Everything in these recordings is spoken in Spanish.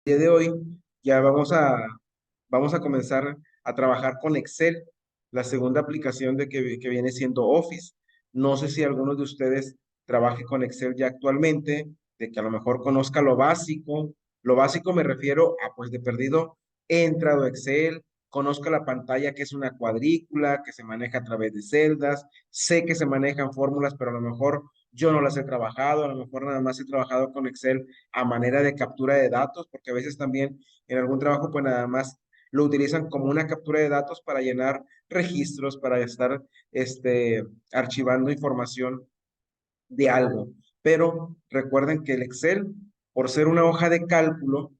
Día de hoy ya vamos a comenzar a trabajar con Excel, la segunda aplicación que viene siendo Office. No sé si alguno de ustedes trabaje con Excel ya actualmente, de que a lo mejor conozca lo básico. Lo básico me refiero a, pues de perdido, he entrado a Excel, conozca la pantalla que es una cuadrícula, que se maneja a través de celdas, sé que se manejan fórmulas, pero a lo mejor yo no las he trabajado, a lo mejor nada más he trabajado con Excel a manera de captura de datos, porque a veces también en algún trabajo pues nada más lo utilizan como una captura de datos para llenar registros, para estar archivando información de algo. Pero recuerden que el Excel, por ser una hoja de cálculo,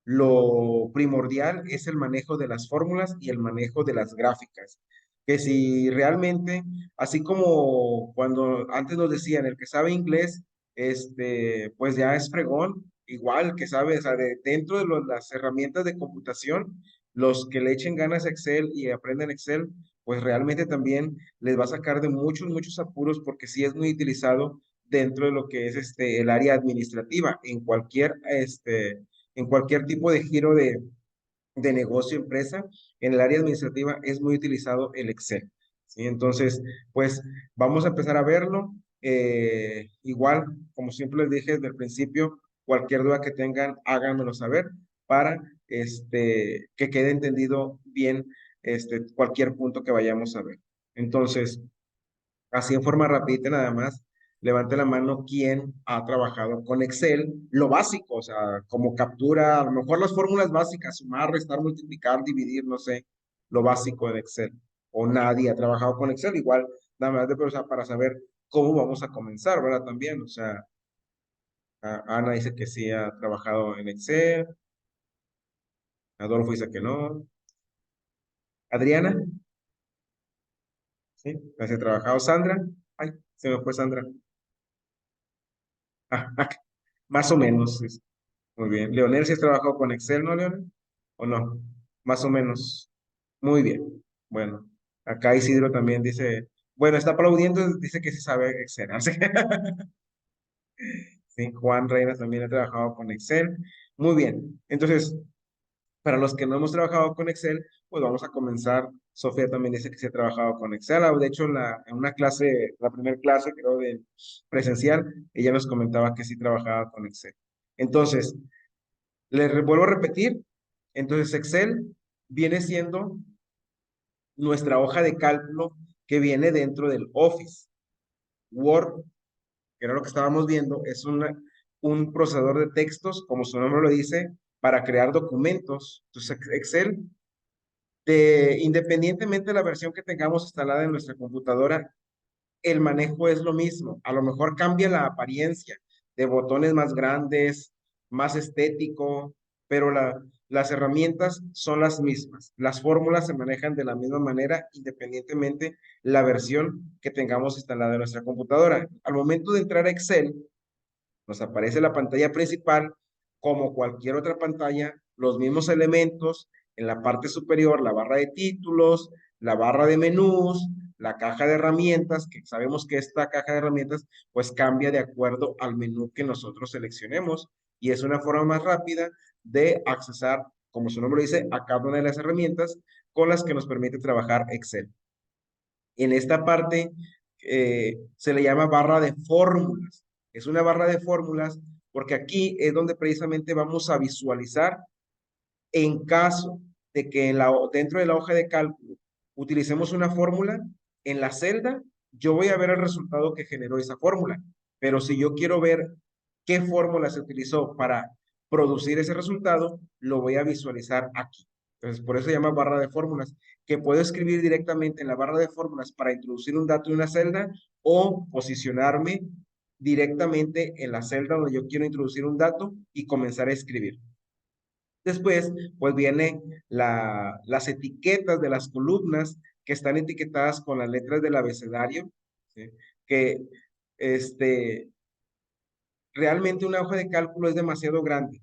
lo primordial es el manejo de las fórmulas y el manejo de las gráficas. Que si realmente, así como cuando antes nos decían, el que sabe inglés, pues ya es fregón, igual que sabe, o sea, dentro de las herramientas de computación, los que le echen ganas a Excel y aprenden Excel, pues realmente también les va a sacar de muchos, muchos apuros porque sí es muy utilizado dentro de lo que es el área administrativa, en cualquier tipo de giro de negocio, empresa, en el área administrativa es muy utilizado el Excel. ¿Sí? Entonces, pues vamos a empezar a verlo. Igual, como siempre les dije desde el principio, cualquier duda que tengan, háganmelo saber para que quede entendido bien cualquier punto que vayamos a ver. Entonces, así en forma rapidita nada más, levante la mano quien ha trabajado con Excel, lo básico, o sea, como captura, a lo mejor las fórmulas básicas, sumar, restar, multiplicar, dividir, no sé, lo básico de Excel. O nadie ha trabajado con Excel, igual, nada más o sea, para saber cómo vamos a comenzar, ¿verdad? También, o sea, Ana dice que sí ha trabajado en Excel, Adolfo dice que no, Adriana, sí, ha trabajado, Sandra, ay, se me fue Sandra, más o menos, sí. Muy bien. Leonel, ¿si has trabajado con Excel, no, Leonel? ¿O no? Más o menos. Muy bien. Bueno, acá Isidro también dice, bueno, está aplaudiendo, dice que sí sabe Excel. Así que, sí, Juan Reina también ha trabajado con Excel. Muy bien. Entonces, para los que no hemos trabajado con Excel, pues vamos a comenzar. Sofía también dice que se ha trabajado con Excel. De hecho, en una clase, la primera clase, creo, de presencial, ella nos comentaba que sí trabajaba con Excel. Entonces, vuelvo a repetir, entonces Excel viene siendo nuestra hoja de cálculo que viene dentro del Office. Word, que era lo que estábamos viendo, es un procesador de textos, como su nombre lo dice, para crear documentos. Entonces Excel, independientemente de la versión que tengamos instalada en nuestra computadora, el manejo es lo mismo. A lo mejor cambia la apariencia de botones más grandes, más estético, pero las herramientas son las mismas. Las fórmulas se manejan de la misma manera, independientemente la versión que tengamos instalada en nuestra computadora. Al momento de entrar a Excel, nos aparece la pantalla principal, como cualquier otra pantalla, los mismos elementos, en la parte superior, la barra de títulos, la barra de menús, la caja de herramientas, que sabemos que esta caja de herramientas pues cambia de acuerdo al menú que nosotros seleccionemos y es una forma más rápida de accesar, como su nombre dice, a cada una de las herramientas con las que nos permite trabajar Excel. En esta parte se le llama barra de fórmulas. Es una barra de fórmulas porque aquí es donde precisamente vamos a visualizar en caso de que dentro de la hoja de cálculo utilicemos una fórmula, en la celda yo voy a ver el resultado que generó esa fórmula. Pero si yo quiero ver qué fórmula se utilizó para producir ese resultado, lo voy a visualizar aquí. Entonces, por eso se llama barra de fórmulas, que puedo escribir directamente en la barra de fórmulas para introducir un dato en una celda o posicionarme directamente en la celda donde yo quiero introducir un dato y comenzar a escribir. Después, pues viene las etiquetas de las columnas que están etiquetadas con las letras del abecedario, ¿sí? Que este, realmente una hoja de cálculo es demasiado grande,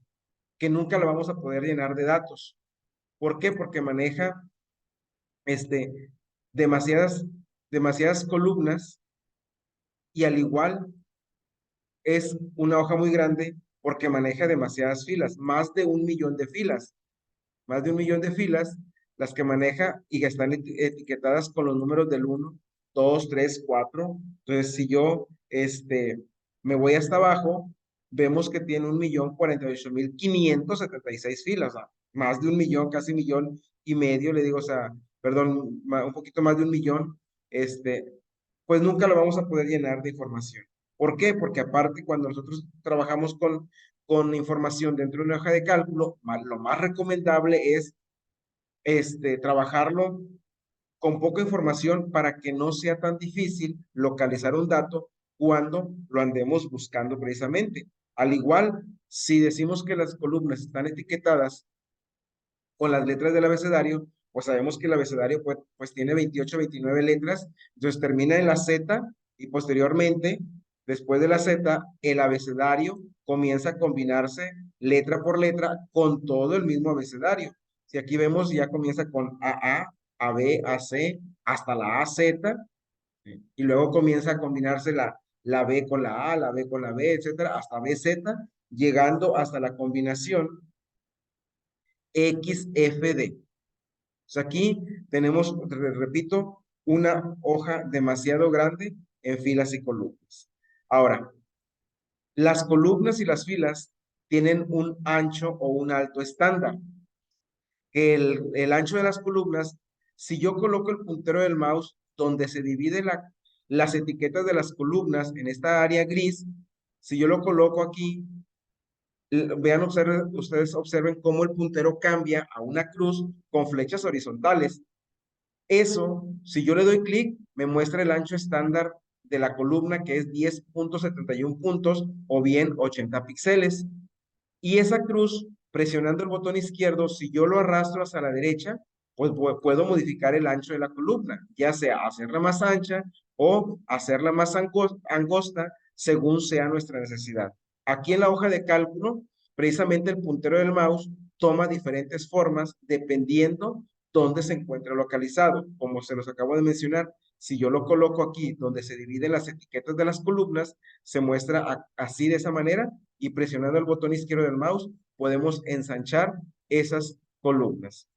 que nunca la vamos a poder llenar de datos. ¿Por qué? Porque maneja este, demasiadas, demasiadas columnas y al igual es una hoja muy grande, porque maneja demasiadas filas, más de 1 millón de filas, más de 1 millón de filas, las que maneja y que están etiquetadas con los números del 1, 2, 3, 4. Entonces, si yo me voy hasta abajo, vemos que tiene 1.048.576 filas, o sea, más de 1 millón, casi 1,5 millones, le digo, o sea, perdón, un poquito más de 1 millón, pues nunca lo vamos a poder llenar de información. ¿Por qué? Porque aparte, cuando nosotros trabajamos con información dentro de una hoja de cálculo, lo más recomendable es trabajarlo con poca información para que no sea tan difícil localizar un dato cuando lo andemos buscando precisamente. Al igual, si decimos que las columnas están etiquetadas con las letras del abecedario, pues sabemos que el abecedario pues tiene 28, 29 letras, entonces termina en la Z y posteriormente, después de la Z, el abecedario comienza a combinarse letra por letra con todo el mismo abecedario. Si aquí vemos, ya comienza con A B, A C, hasta la AZ, y luego comienza a combinarse la B con la A, la B con la B, etcétera, hasta BZ, llegando hasta la combinación XFD. Aquí tenemos, repito, una hoja demasiado grande en filas y columnas. Ahora, las columnas y las filas tienen un ancho o un alto estándar. El ancho de las columnas, si yo coloco el puntero del mouse donde se divide las etiquetas de las columnas en esta área gris, si yo lo coloco aquí, vean, ustedes observen cómo el puntero cambia a una cruz con flechas horizontales. Eso, si yo le doy clic, me muestra el ancho estándar de la columna, que es 10,71 puntos o bien 80 píxeles. Y esa cruz, presionando el botón izquierdo, si yo lo arrastro hacia la derecha, pues puedo modificar el ancho de la columna, ya sea hacerla más ancha o hacerla más angosta, según sea nuestra necesidad. Aquí en la hoja de cálculo, precisamente el puntero del mouse toma diferentes formas dependiendo dónde se encuentra localizado. Como se los acabo de mencionar, si yo lo coloco aquí donde se dividen las etiquetas de las columnas, se muestra así de esa manera, y presionando el botón izquierdo del mouse podemos ensanchar esas columnas.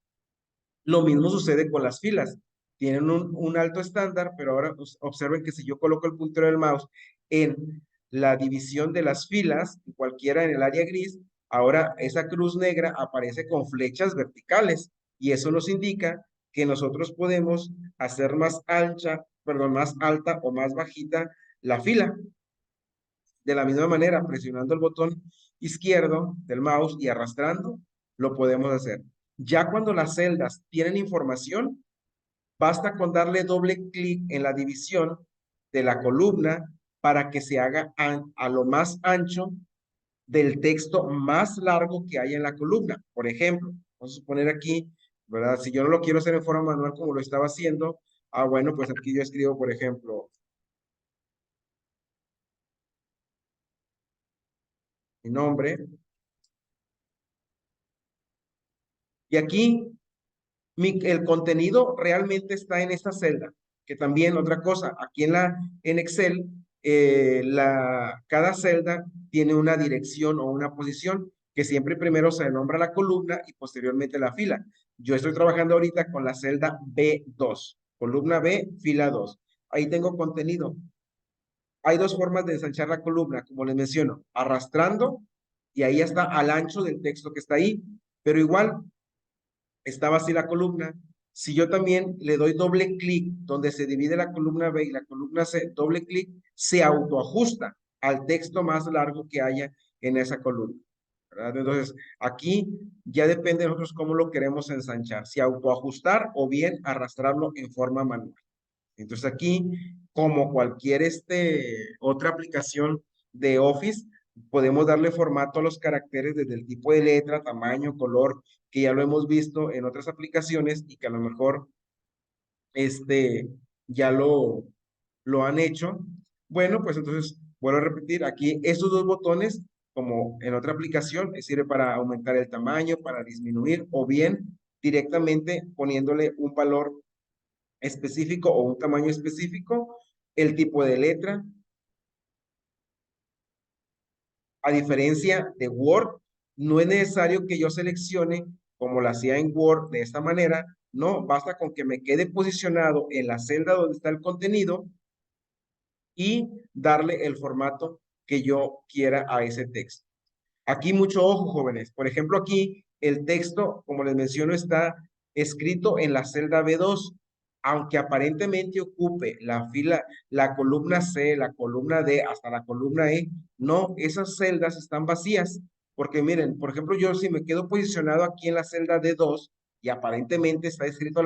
Lo mismo sucede con las filas. Tienen un alto estándar, pero ahora observen que si yo coloco el puntero del mouse en la división de las filas, cualquiera en el área gris, ahora esa cruz negra aparece con flechas verticales, y eso nos indica que nosotros podemos hacer más ancha, perdón, más alta o más bajita la fila. De la misma manera, presionando el botón izquierdo del mouse y arrastrando, lo podemos hacer. Ya cuando las celdas tienen información, basta con darle doble clic en la división de la columna para que se haga a lo más ancho del texto más largo que hay en la columna. Por ejemplo, vamos a suponer aquí, ¿verdad? Si yo no lo quiero hacer en forma manual como lo estaba haciendo, bueno, pues aquí yo escribo, por ejemplo, mi nombre. Y aquí el contenido realmente está en esta celda, que también otra cosa, aquí en Excel, cada celda tiene una dirección o una posición, que siempre primero se nombra la columna y posteriormente la fila. Yo estoy trabajando ahorita con la celda B2, columna B, fila 2. Ahí tengo contenido. Hay dos formas de ensanchar la columna, como les menciono, arrastrando, y ahí está al ancho del texto que está ahí, pero igual estaba así la columna. Si yo también le doy doble clic donde se divide la columna B y la columna C, doble clic, se autoajusta al texto más largo que haya en esa columna, ¿verdad? Entonces, aquí ya depende de nosotros cómo lo queremos ensanchar, si autoajustar o bien arrastrarlo en forma manual. Entonces aquí, como cualquier otra aplicación de Office, podemos darle formato a los caracteres desde el tipo de letra, tamaño, color, que ya lo hemos visto en otras aplicaciones y que a lo mejor ya lo han hecho. Bueno, pues entonces, vuelvo a repetir, aquí estos dos botones, como en otra aplicación, sirve para aumentar el tamaño, para disminuir, o bien directamente poniéndole un valor específico o un tamaño específico, el tipo de letra. A diferencia de Word, no es necesario que yo seleccione como lo hacía en Word de esta manera. No, basta con que me quede posicionado en la celda donde está el contenido y darle el formato que yo quiera a ese texto. Aquí mucho ojo, jóvenes. Por ejemplo, aquí el texto, como les menciono, está escrito en la celda B2, aunque aparentemente ocupe la fila, la columna C, la columna D, hasta la columna E. No, esas celdas están vacías, porque miren, por ejemplo, yo si me quedo posicionado aquí en la celda D2 y aparentemente está escrito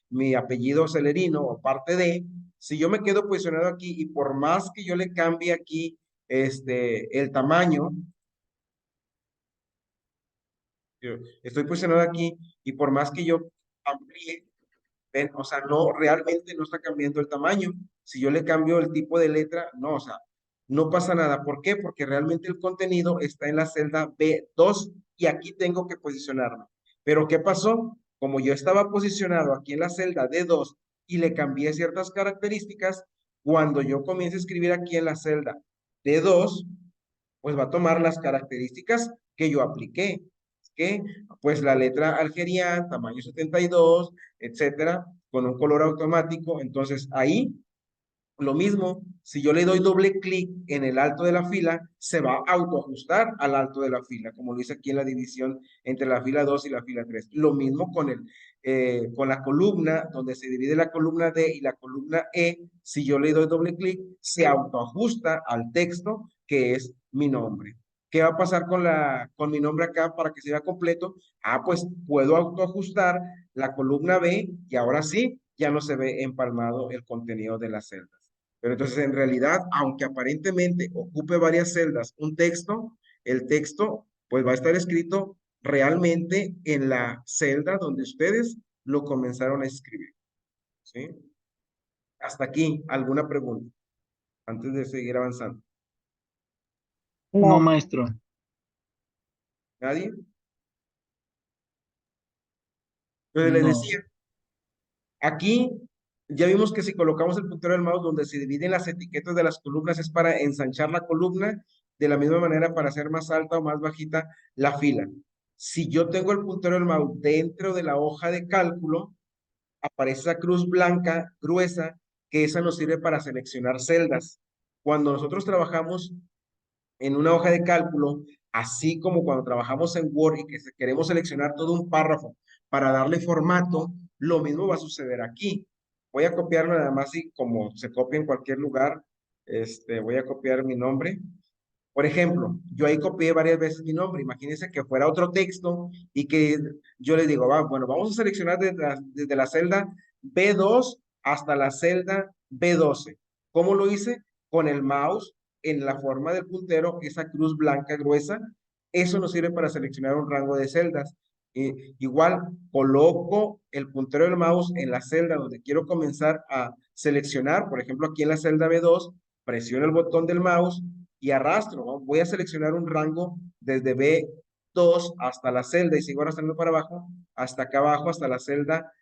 mi apellido Celerino o parte D, si yo me quedo posicionado aquí y por más que yo le cambie aquí el tamaño, yo estoy posicionado aquí y por más que yo amplíe, ven, o sea, no, realmente no está cambiando el tamaño. Si yo le cambio el tipo de letra, no, o sea, no pasa nada. ¿Por qué? Porque realmente el contenido está en la celda B2 y aquí tengo que posicionarme. Pero ¿qué pasó? Como yo estaba posicionado aquí en la celda D2 y le cambié ciertas características, cuando yo comience a escribir aquí en la celda D2, pues va a tomar las características que yo apliqué, que pues la letra Algerian, tamaño 72, etcétera, con un color automático. Entonces ahí lo mismo, si yo le doy doble clic en el alto de la fila, se va a autoajustar al alto de la fila, como lo hice aquí en la división entre la fila 2 y la fila 3. Lo mismo con la columna, donde se divide la columna D y la columna E, si yo le doy doble clic, se autoajusta al texto que es mi nombre. ¿Qué va a pasar con mi nombre acá para que sea completo? Ah, pues puedo autoajustar la columna B y ahora sí, ya no se ve empalmado el contenido de las celdas. Pero entonces, en realidad, aunque aparentemente ocupe varias celdas un texto, el texto pues va a estar escrito realmente en la celda donde ustedes lo comenzaron a escribir. ¿Sí? Hasta aquí, ¿alguna pregunta antes de seguir avanzando? No, maestro. ¿Nadie? Entonces les No. decía, aquí ya vimos que si colocamos el puntero del mouse donde se dividen las etiquetas de las columnas es para ensanchar la columna, de la misma manera para hacer más alta o más bajita la fila. Si yo tengo el puntero del mouse dentro de la hoja de cálculo, aparece esa cruz blanca gruesa, que esa nos sirve para seleccionar celdas. Cuando nosotros trabajamos en una hoja de cálculo, así como cuando trabajamos en Word y que queremos seleccionar todo un párrafo para darle formato, lo mismo va a suceder aquí. Voy a copiarlo nada más y como se copia en cualquier lugar, voy a copiar mi nombre. Por ejemplo, yo ahí copié varias veces mi nombre. Imagínense que fuera otro texto y que yo le digo, bueno, vamos a seleccionar desde la celda B2 hasta la celda B12. ¿Cómo lo hice? Con el mouse en la forma del puntero, esa cruz blanca gruesa. Eso nos sirve para seleccionar un rango de celdas. Igual, coloco el puntero del mouse en la celda donde quiero comenzar a seleccionar. Por ejemplo, aquí en la celda B2, presiono el botón del mouse y arrastro, ¿no? Voy a seleccionar un rango desde B2 hasta la celda y sigo arrastrando para abajo, hasta acá abajo, hasta la celda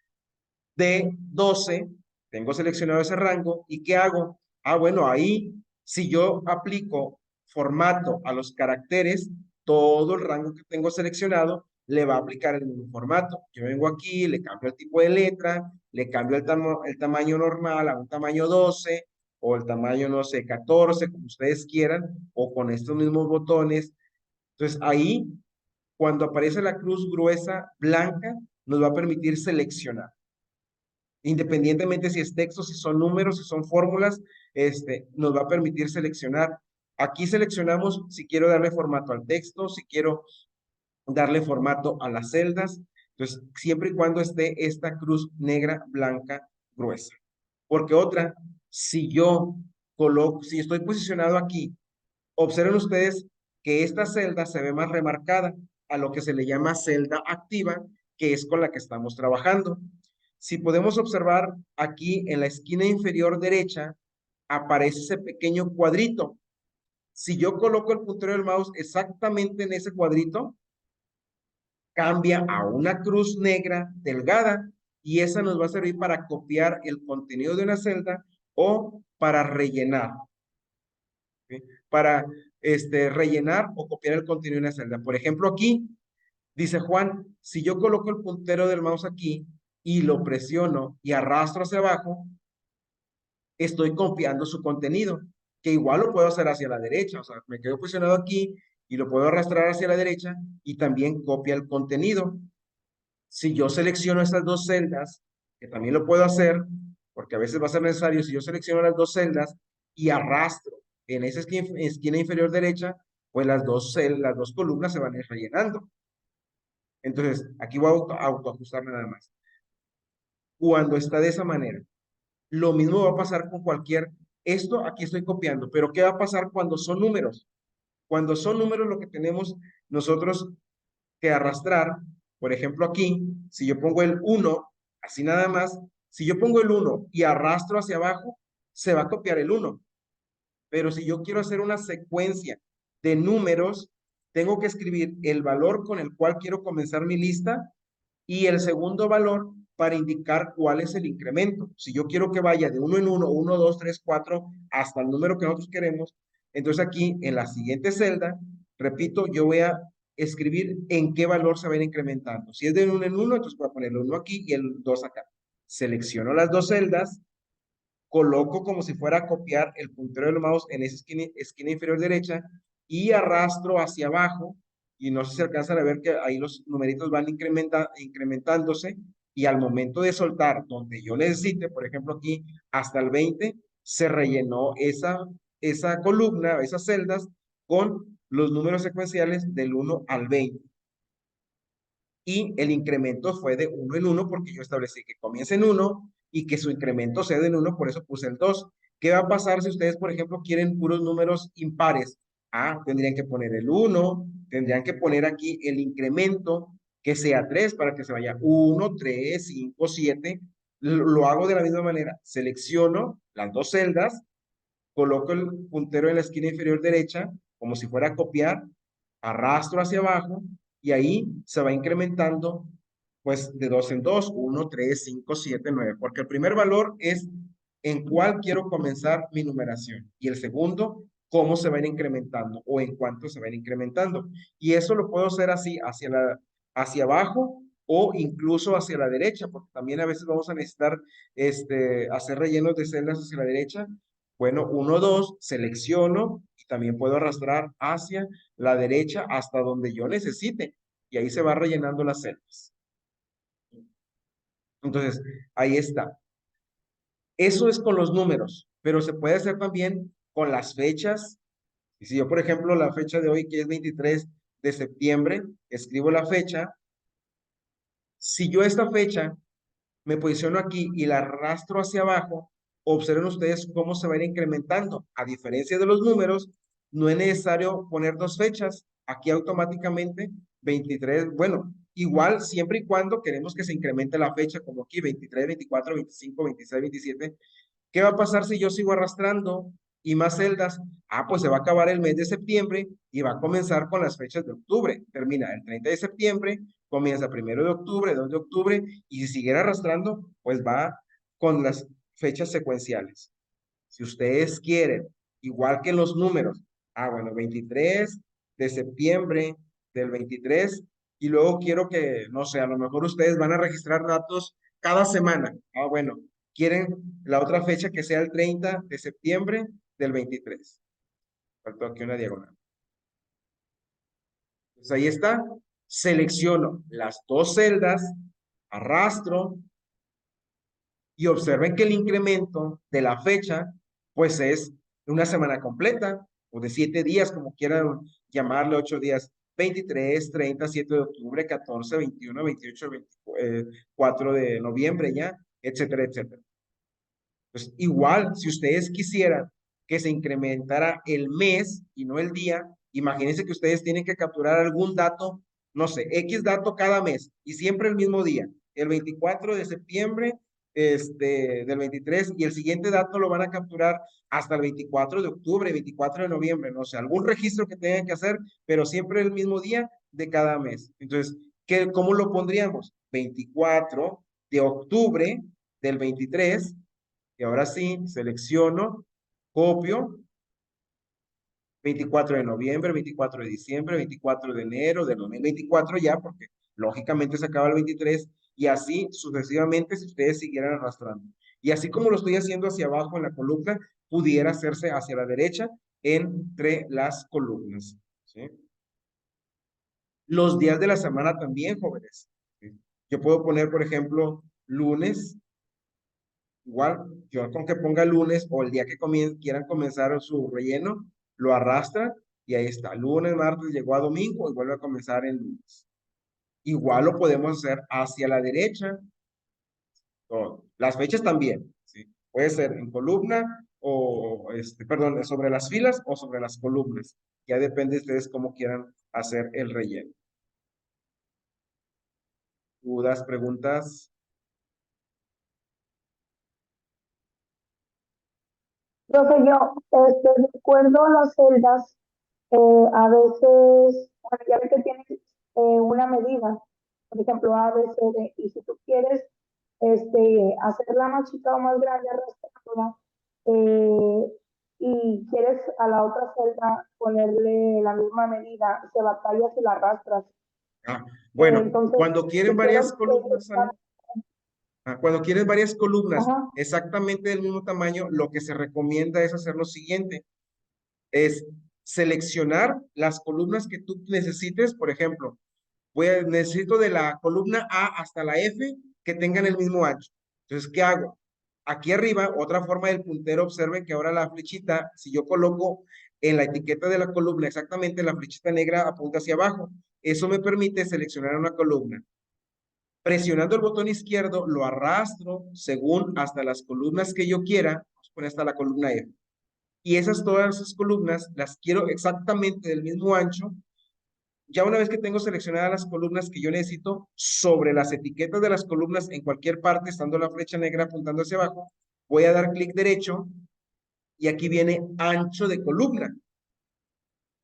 D12. Tengo seleccionado ese rango y ¿qué hago? Ah, bueno, ahí si yo aplico formato a los caracteres, todo el rango que tengo seleccionado le va a aplicar el mismo formato. Yo vengo aquí, le cambio el tipo de letra, le cambio el tamaño normal a un tamaño 12 o el tamaño, no sé, 14, como ustedes quieran, o con estos mismos botones. Entonces ahí, cuando aparece la cruz gruesa blanca, nos va a permitir seleccionar. Independientemente si es texto, si son números, si son fórmulas, nos va a permitir seleccionar. Aquí seleccionamos si quiero darle formato al texto, si quiero darle formato a las celdas. Entonces, siempre y cuando esté esta cruz negra, blanca, gruesa. Porque otra, si yo si estoy posicionado aquí, observen ustedes que esta celda se ve más remarcada a lo que se le llama celda activa, que es con la que estamos trabajando. Si podemos observar aquí en la esquina inferior derecha, aparece ese pequeño cuadrito. Si yo coloco el puntero del mouse exactamente en ese cuadrito, cambia a una cruz negra delgada y esa nos va a servir para copiar el contenido de una celda o para rellenar. ¿Sí? Para rellenar o copiar el contenido en la celda. Por ejemplo, aquí dice Juan, si yo coloco el puntero del mouse aquí y lo presiono y arrastro hacia abajo, estoy copiando su contenido, que igual lo puedo hacer hacia la derecha, o sea, me quedo posicionado aquí y lo puedo arrastrar hacia la derecha y también copia el contenido. Si yo selecciono estas dos celdas, que también lo puedo hacer, porque a veces va a ser necesario, si yo selecciono las dos celdas y arrastro en esa esquina inferior derecha, pues las dos columnas se van a ir rellenando. Entonces, aquí voy a autoajustar nada más. Cuando está de esa manera, lo mismo va a pasar con esto aquí estoy copiando, pero ¿qué va a pasar cuando son números? Cuando son números lo que tenemos nosotros que arrastrar, por ejemplo aquí, si yo pongo el 1, así nada más, si yo pongo el 1 y arrastro hacia abajo, se va a copiar el 1. Pero si yo quiero hacer una secuencia de números, tengo que escribir el valor con el cual quiero comenzar mi lista y el segundo valor para indicar cuál es el incremento. Si yo quiero que vaya de uno en uno, 1, 2, 3, 4, hasta el número que nosotros queremos, entonces aquí en la siguiente celda, repito, yo voy a escribir en qué valor se va a ir incrementando. Si es de uno en uno, entonces voy a poner el 1 aquí y el 2 acá. Selecciono las dos celdas, coloco como si fuera a copiar el puntero del mouse en esa esquina inferior derecha y arrastro hacia abajo y no sé si alcanzan a ver que ahí los numeritos van incrementándose y al momento de soltar donde yo necesite, por ejemplo aquí hasta el 20, se rellenó esa columna, esas celdas con los números secuenciales del 1 al 20 y el incremento fue de uno en uno porque yo establecí que comience en uno y que su incremento sea de en uno, por eso puse el 2. ¿Qué va a pasar si ustedes, por ejemplo, quieren puros números impares? Ah, tendrían que poner el 1, tendrían que poner aquí el incremento que sea 3 para que se vaya 1, 3, 5, 7. Lo hago de la misma manera. Selecciono las dos celdas, coloco el puntero en la esquina inferior derecha, como si fuera a copiar, arrastro hacia abajo y ahí se va incrementando pues de dos en dos, 1, 3, 5, 7, 9, porque el primer valor es en cuál quiero comenzar mi numeración y el segundo, cómo se va a ir incrementando o en cuánto se va a ir incrementando. Y eso lo puedo hacer así, hacia abajo o incluso hacia la derecha, porque también a veces vamos a necesitar hacer rellenos de celdas hacia la derecha. Bueno, 1, 2, selecciono y también puedo arrastrar hacia la derecha hasta donde yo necesite. Y ahí se va rellenando las celdas. Entonces, ahí está. Eso es con los números, pero se puede hacer también con las fechas. Y si yo, por ejemplo, la fecha de hoy, que es 23 de septiembre, escribo la fecha. Si yo esta fecha me posiciono aquí y la arrastro hacia abajo, observen ustedes cómo se va a ir incrementando. A diferencia de los números, no es necesario poner dos fechas. Aquí automáticamente 23, bueno, igual siempre y cuando queremos que se incremente la fecha, como aquí 23, 24, 25, 26, 27. ¿Qué va a pasar si yo sigo arrastrando y más celdas? Ah, pues se va a acabar el mes de septiembre y va a comenzar con las fechas de octubre. Termina el 30 de septiembre, comienza 1 de octubre, 2 de octubre, y si siguiera arrastrando, pues va con las fechas secuenciales. Si ustedes quieren, igual que en los números, bueno, 23 de septiembre del 23, y luego quiero que, no sé, a lo mejor ustedes van a registrar datos cada semana. Bueno, quieren la otra fecha que sea el 30 de septiembre del 23. Faltó aquí una diagonal. Pues ahí está. Selecciono las dos celdas, arrastro y observen que el incremento de la fecha, pues es una semana completa o de 7 días, como quieran llamarle, 8 días. 23, 30, 7 de octubre, 14, 21, 28, 24 de noviembre ya, etcétera, etcétera. Pues igual, si ustedes quisieran que se incrementara el mes y no el día, imagínense que ustedes tienen que capturar algún dato, no sé, X dato cada mes y siempre el mismo día, el 24 de septiembre del 23 y el siguiente dato lo van a capturar hasta el 24 de octubre, 24 de noviembre, no sé, algún registro que tengan que hacer, pero siempre el mismo día de cada mes. Entonces, ¿cómo lo pondríamos? 24 de octubre del 23. Y ahora sí, selecciono, copio 24 de noviembre, 24 de diciembre, 24 de enero del 2024 ya, porque lógicamente se acaba el 23 y así sucesivamente si ustedes siguieran arrastrando. Y así como lo estoy haciendo hacia abajo en la columna, pudiera hacerse hacia la derecha entre las columnas. ¿Sí? Los días de la semana también, jóvenes. ¿Sí? Yo puedo poner, por ejemplo, lunes, igual, yo con que ponga lunes o el día que quieran comenzar su relleno, lo arrastra y ahí está. Lunes, martes, llegó a domingo y vuelve a comenzar el lunes. Igual lo podemos hacer hacia la derecha. Las fechas también, ¿sí? Puede ser en columna o, perdón, sobre las filas o sobre las columnas. Ya depende de ustedes cómo quieran hacer el relleno. ¿Dudas, preguntas? Profe, yo recuerdo las celdas, a veces, bueno, ya ves que tienes una medida, por ejemplo, A, B, C, D, y si tú quieres hacerla más chica o más grande, arrastrándola, eh, y quieres a la otra celda ponerle la misma medida, se batalla si la arrastras. Ah, bueno, Entonces, cuando quieren si quiero varias columnas, ¿sale? Cuando quieres varias columnas ajá, exactamente del mismo tamaño, lo que se recomienda es hacer lo siguiente, es seleccionar las columnas que tú necesites, por ejemplo, necesito de la columna A hasta la F que tengan el mismo ancho. Entonces, ¿qué hago? Aquí arriba, otra forma del puntero, observen que ahora la flechita, si yo coloco en la etiqueta de la columna exactamente la flechita negra apunta hacia abajo, eso me permite seleccionar una columna. Presionando el botón izquierdo, lo arrastro según hasta las columnas que yo quiera, vamos a poner hasta la columna F. Y todas esas columnas las quiero exactamente del mismo ancho. Ya una vez que tengo seleccionadas las columnas que yo necesito, sobre las etiquetas de las columnas en cualquier parte, estando la flecha negra apuntando hacia abajo, voy a dar clic derecho y aquí viene ancho de columna.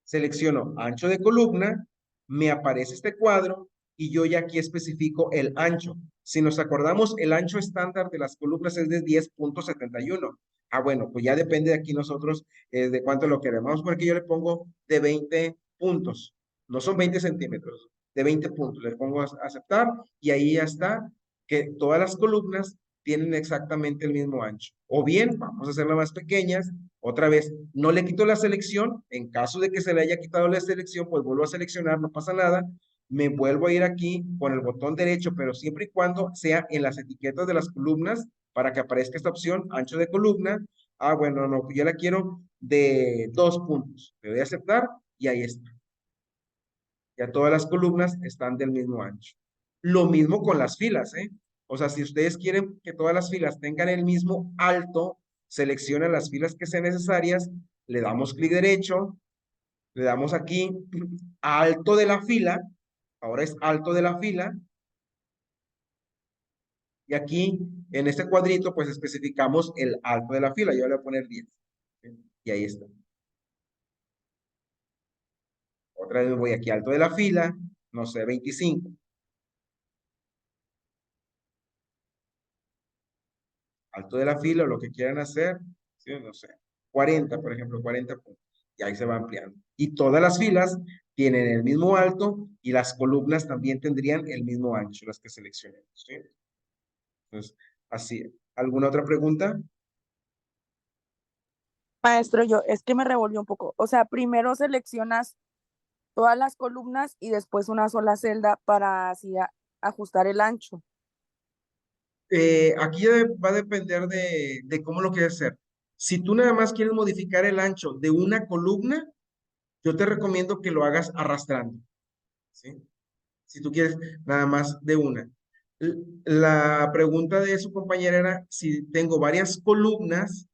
Selecciono ancho de columna, me aparece este cuadro y yo ya aquí especifico el ancho. Si nos acordamos, el ancho estándar de las columnas es de 10.71. Ah, bueno, pues ya depende de aquí nosotros de cuánto lo queremos. Vamos por aquí yo le pongo de 20 puntos. No son 20 centímetros, de 20 puntos. Le pongo a aceptar y ahí ya está, que todas las columnas tienen exactamente el mismo ancho. O bien, vamos a hacerlas más pequeñas. Otra vez, no le quito la selección. En caso de que se le haya quitado la selección, pues vuelvo a seleccionar, no pasa nada. Me vuelvo a ir aquí con el botón derecho, pero siempre y cuando sea en las etiquetas de las columnas para que aparezca esta opción, ancho de columna. Ah, bueno, no, yo la quiero de 2 puntos. Le doy a aceptar y ahí está. Ya todas las columnas están del mismo ancho. Lo mismo con las filas, ¿eh? O sea, si ustedes quieren que todas las filas tengan el mismo alto, seleccionan las filas que sean necesarias, le damos clic derecho, le damos aquí alto de la fila, ahora es alto de la fila, y aquí en este cuadrito pues especificamos el alto de la fila, yo le voy a poner 10, ¿sí? Y ahí está. Otra vez me voy aquí alto de la fila, no sé, 25. Alto de la fila o lo que quieran hacer, ¿sí? No sé, 40, por ejemplo, 40 puntos. Y ahí se va ampliando. Y todas las filas tienen el mismo alto y las columnas también tendrían el mismo ancho, las que seleccionemos, ¿sí? Entonces, así. ¿Alguna otra pregunta? Maestro, yo es que me revolvió un poco. O sea, primero seleccionas todas las columnas y después una sola celda para así ajustar el ancho. Aquí va a depender de cómo lo quieres hacer. Si tú nada más quieres modificar el ancho de una columna, yo te recomiendo que lo hagas arrastrando, ¿sí? Si tú quieres nada más de una. La pregunta de su compañera era si tengo varias columnas,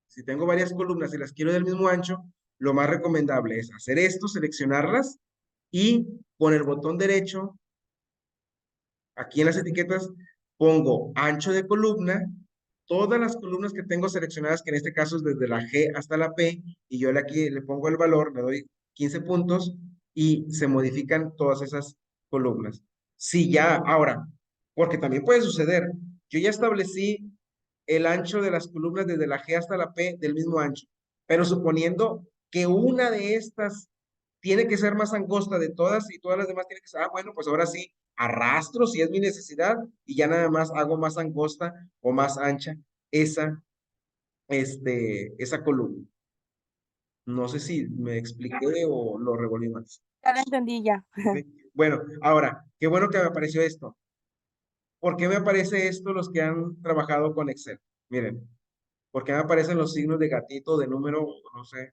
si tengo varias columnas y las quiero del mismo ancho, lo más recomendable es hacer esto, seleccionarlas y con el botón derecho, aquí en las etiquetas, pongo ancho de columna, todas las columnas que tengo seleccionadas, que en este caso es desde la G hasta la P, y yo aquí le pongo el valor, le doy 15 puntos y se modifican todas esas columnas. Si ya, ahora, porque también puede suceder, yo ya establecí el ancho de las columnas desde la G hasta la P del mismo ancho, pero suponiendo que una de estas tiene que ser más angosta de todas y todas las demás tienen que ser, bueno, pues ahora sí, arrastro si es mi necesidad y ya nada más hago más angosta o más ancha esa, esa columna. No sé si me expliqué o lo revolví más. Ya la entendí ya. ¿Sí? Bueno, ahora, qué bueno que me apareció esto. ¿Por qué me aparece esto los que han trabajado con Excel? Miren, ¿por qué me aparecen los signos de gatito, de número, no sé?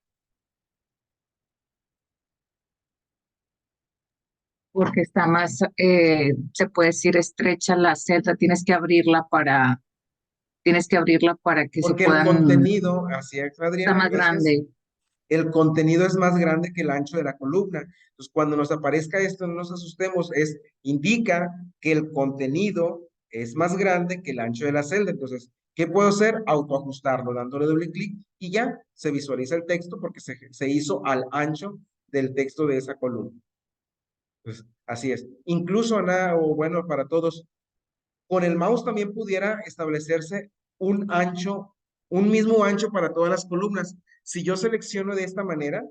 Porque está más, se puede decir, estrecha la celda, tienes que abrirla para que se Porque el puedan, contenido, así es, está Adriana, más gracias. grande. El contenido es más grande que el ancho de la columna. Entonces, cuando nos aparezca esto, no nos asustemos, indica que el contenido es más grande que el ancho de la celda. Entonces, ¿qué puedo hacer? Autoajustarlo, dándole doble clic y ya se visualiza el texto porque se hizo al ancho del texto de esa columna. Pues así es. Incluso, Ana, o bueno, para todos, con el mouse también pudiera establecerse un ancho, un mismo ancho para todas las columnas. Si yo selecciono de esta manera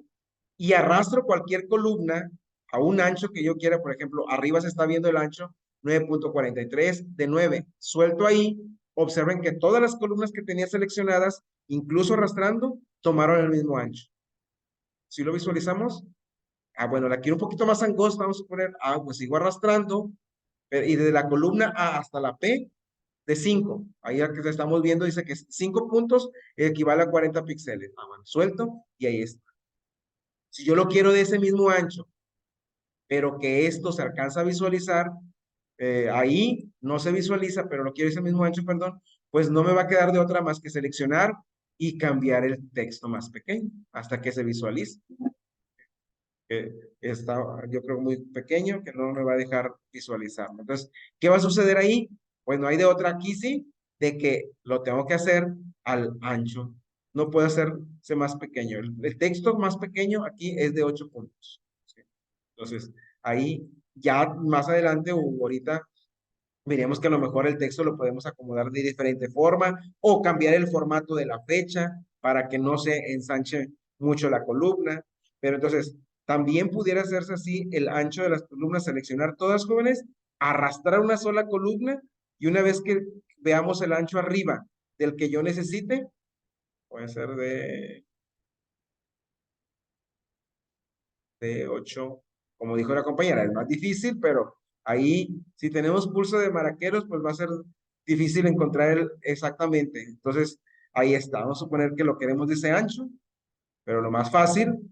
y arrastro cualquier columna a un ancho que yo quiera, por ejemplo, arriba se está viendo el ancho 9.43 de 9. Suelto ahí, observen que todas las columnas que tenía seleccionadas, incluso arrastrando, tomaron el mismo ancho. ¿Sí lo visualizamos? Bueno, la quiero un poquito más angosta, vamos a poner, pues sigo arrastrando, y desde la columna A hasta la P, de 5. Ahí que estamos viendo dice que 5 puntos equivale a 40 píxeles. Bueno, suelto y ahí está. Si yo lo quiero de ese mismo ancho, pero que esto se alcanza a visualizar, ahí no se visualiza, pero lo quiero ese mismo ancho, perdón, pues no me va a quedar de otra más que seleccionar y cambiar el texto más pequeño hasta que se visualice. Está, yo creo, muy pequeño, que no me va a dejar visualizarlo. Entonces, ¿qué va a suceder ahí? Pues no hay de otra aquí, sí, de que lo tengo que hacer al ancho. No puede hacerse más pequeño. El texto más pequeño aquí es de 8 puntos. ¿Sí? Entonces, ahí ya más adelante o ahorita veremos que a lo mejor el texto lo podemos acomodar de diferente forma o cambiar el formato de la fecha para que no se ensanche mucho la columna. Pero entonces, también pudiera hacerse así el ancho de las columnas, seleccionar todas jóvenes, arrastrar una sola columna y una vez que veamos el ancho arriba del que yo necesite, puede ser de 8, como dijo la compañera, es más difícil, pero ahí si tenemos pulso de maraqueros, pues va a ser difícil encontrar exactamente. Entonces, ahí está. Vamos a suponer que lo queremos de ese ancho, pero lo más fácil,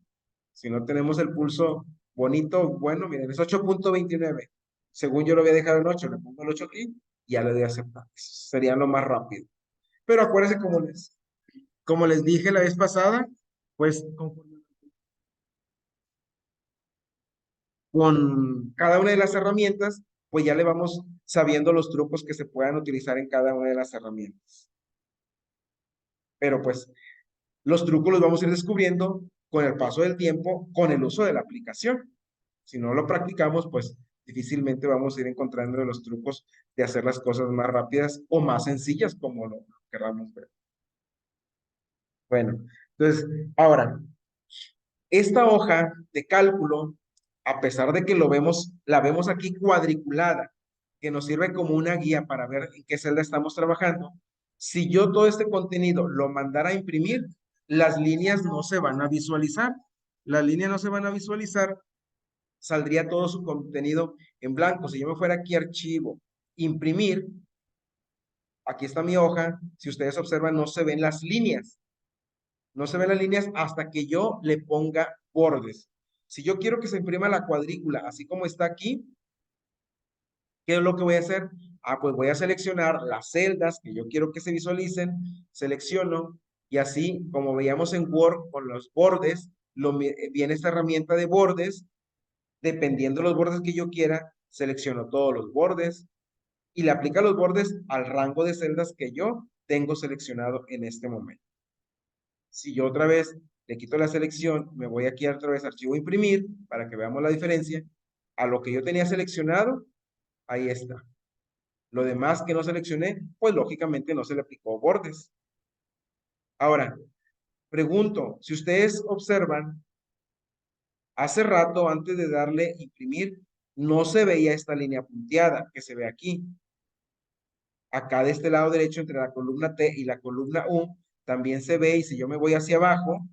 si no tenemos el pulso bonito, bueno, miren, es 8.29. Según yo lo había dejado en 8, le pongo el 8 aquí y ya le doy a aceptar. Eso sería lo más rápido. Pero acuérdense, como les dije la vez pasada, pues con cada una de las herramientas, pues ya le vamos sabiendo los trucos que se puedan utilizar en cada una de las herramientas. Pero pues los trucos los vamos a ir descubriendo con el paso del tiempo, con el uso de la aplicación. Si no lo practicamos, pues difícilmente vamos a ir encontrando los trucos de hacer las cosas más rápidas o más sencillas como lo queramos ver. Bueno, entonces, ahora, esta hoja de cálculo, a pesar de que la vemos aquí cuadriculada, que nos sirve como una guía para ver en qué celda estamos trabajando, si yo todo este contenido lo mandara a imprimir, las líneas no se van a visualizar. Las líneas no se van a visualizar, saldría todo su contenido en blanco. Si yo me fuera aquí a archivo, imprimir, aquí está mi hoja, si ustedes observan no se ven las líneas. No se ven las líneas hasta que yo le ponga bordes. Si yo quiero que se imprima la cuadrícula, así como está aquí, ¿qué es lo que voy a hacer? Pues voy a seleccionar las celdas que yo quiero que se visualicen, selecciono, y así, como veíamos en Word con los bordes, viene esta herramienta de bordes, dependiendo de los bordes que yo quiera, selecciono todos los bordes, y le aplica los bordes al rango de celdas que yo tengo seleccionado en este momento. Si yo otra vez le quito la selección, me voy aquí otra vez a archivo imprimir para que veamos la diferencia. A lo que yo tenía seleccionado, ahí está. Lo demás que no seleccioné, pues lógicamente no se le aplicó bordes. Ahora, Pregunto, si ustedes observan, hace rato antes de darle imprimir, no se veía esta línea punteada que se ve aquí. Acá de este lado derecho, entre la columna T y la columna U, también se ve, y si yo me voy hacia abajo,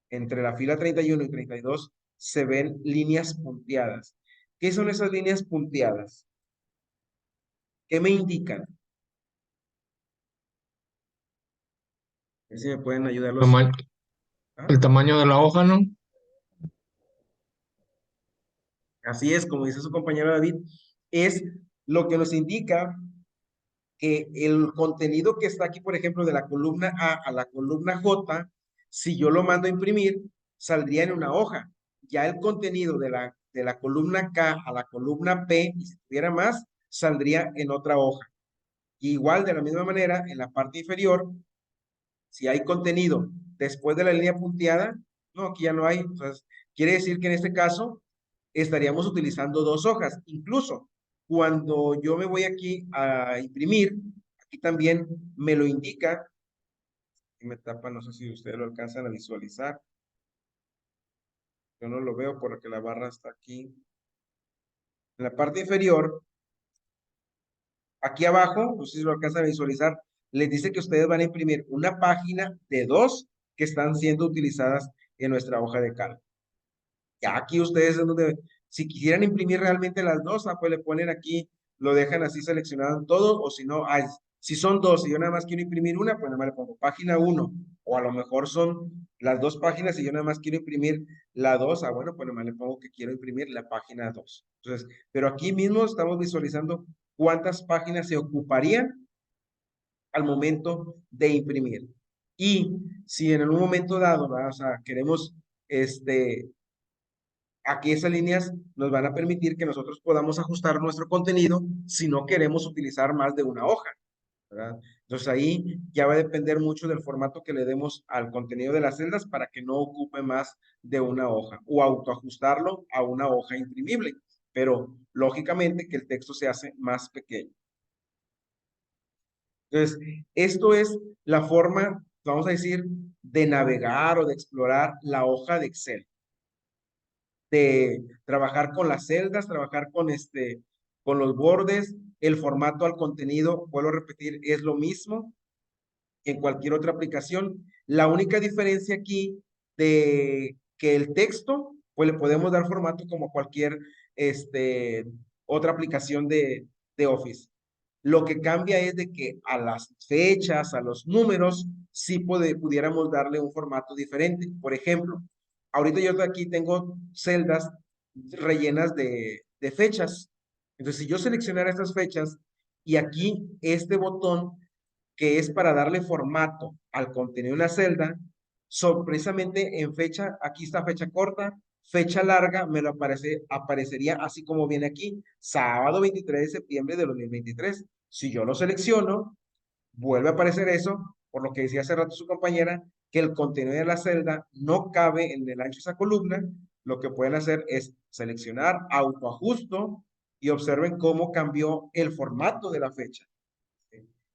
entre la fila 31 y 32, se ven líneas punteadas. ¿Qué son esas líneas punteadas? ¿Qué me indican? A ver si me pueden ayudar los... Tama- ¿Ah? El tamaño de la hoja, ¿no? Así es, como dice su compañero David, es lo que nos indica que el contenido que está aquí, por ejemplo, de la columna A a la columna J, si yo lo mando a imprimir, saldría en una hoja. Ya el contenido de la columna K a la columna P, y si tuviera más, saldría en otra hoja. Y igual, de la misma manera, en la parte inferior, si hay contenido después de la línea punteada, no, aquí ya no hay. Entonces, quiere decir que en este caso estaríamos utilizando dos hojas. Incluso cuando yo me voy aquí a imprimir, aquí también me lo indica. Y me tapa, no sé si ustedes lo alcanzan a visualizar. Yo no lo veo porque la barra está aquí. En la parte inferior, aquí abajo, no sé si lo alcanzan a visualizar, les dice que ustedes van a imprimir una página de dos que están siendo utilizadas en nuestra hoja de cálculo. Ya aquí ustedes es donde, si quisieran imprimir realmente las dos, pues le ponen aquí, lo dejan así seleccionado todo, o si no, si son dos y yo nada más quiero imprimir una, pues nada más le pongo página 1, o a lo mejor son las dos páginas y yo nada más quiero imprimir la 2, bueno, pues nada más le pongo que quiero imprimir la página 2. Entonces, pero aquí mismo estamos visualizando cuántas páginas se ocuparían al momento de imprimir. Y si en un momento dado, ¿verdad? O sea, queremos, aquí esas líneas nos van a permitir que nosotros podamos ajustar nuestro contenido si no queremos utilizar más de una hoja, ¿verdad? Entonces ahí ya va a depender mucho del formato que le demos al contenido de las celdas para que no ocupe más de una hoja o autoajustarlo a una hoja imprimible, pero lógicamente que el texto se hace más pequeño. Entonces, esto es la forma, vamos a decir, de navegar o de explorar la hoja de Excel, de trabajar con las celdas, trabajar con los bordes, el formato al contenido, vuelvo a repetir, es lo mismo en cualquier otra aplicación. La única diferencia aquí de que el texto, pues le podemos dar formato como cualquier otra aplicación de Office. Lo que cambia es de que a las fechas, a los números, sí pudiéramos darle un formato diferente. Por ejemplo, ahorita yo aquí tengo celdas rellenas de fechas. Entonces, si yo seleccionara estas fechas y aquí este botón que es para darle formato al contenido de una celda, sorpresamente en fecha, aquí está fecha corta, fecha larga, me lo aparecería así como viene aquí, sábado 23 de septiembre de 2023. Si yo lo selecciono, vuelve a aparecer eso, por lo que decía hace rato su compañera, que el contenido de la celda no cabe en el ancho de esa columna. Lo que pueden hacer es seleccionar autoajusto y observen cómo cambió el formato de la fecha.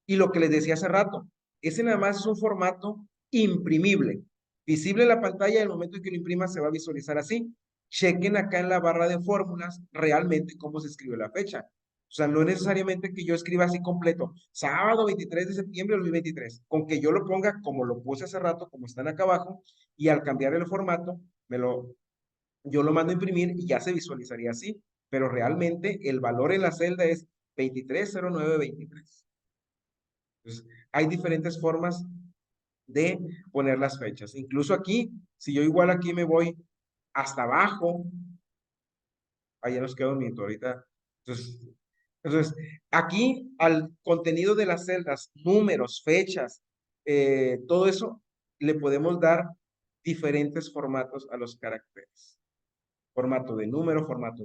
Y lo que les decía hace rato, ese nada más es un formato imprimible, visible en la pantalla, y el momento en que lo imprima se va a visualizar así. Chequen acá en la barra de fórmulas realmente cómo se escribe la fecha. O sea, no es necesariamente que yo escriba así completo, sábado 23 de septiembre de 2023, con que yo lo ponga como lo puse hace rato, como están acá abajo, y al cambiar el formato, yo lo mando a imprimir y ya se visualizaría así, pero realmente el valor en la celda es 230923. Entonces, hay diferentes formas de poner las fechas. Incluso aquí, si yo igual aquí me voy hasta abajo, allá nos queda un minuto ahorita. Entonces, aquí al contenido de las celdas, números, fechas, todo eso, le podemos dar diferentes formatos a los caracteres. Formato de número, formato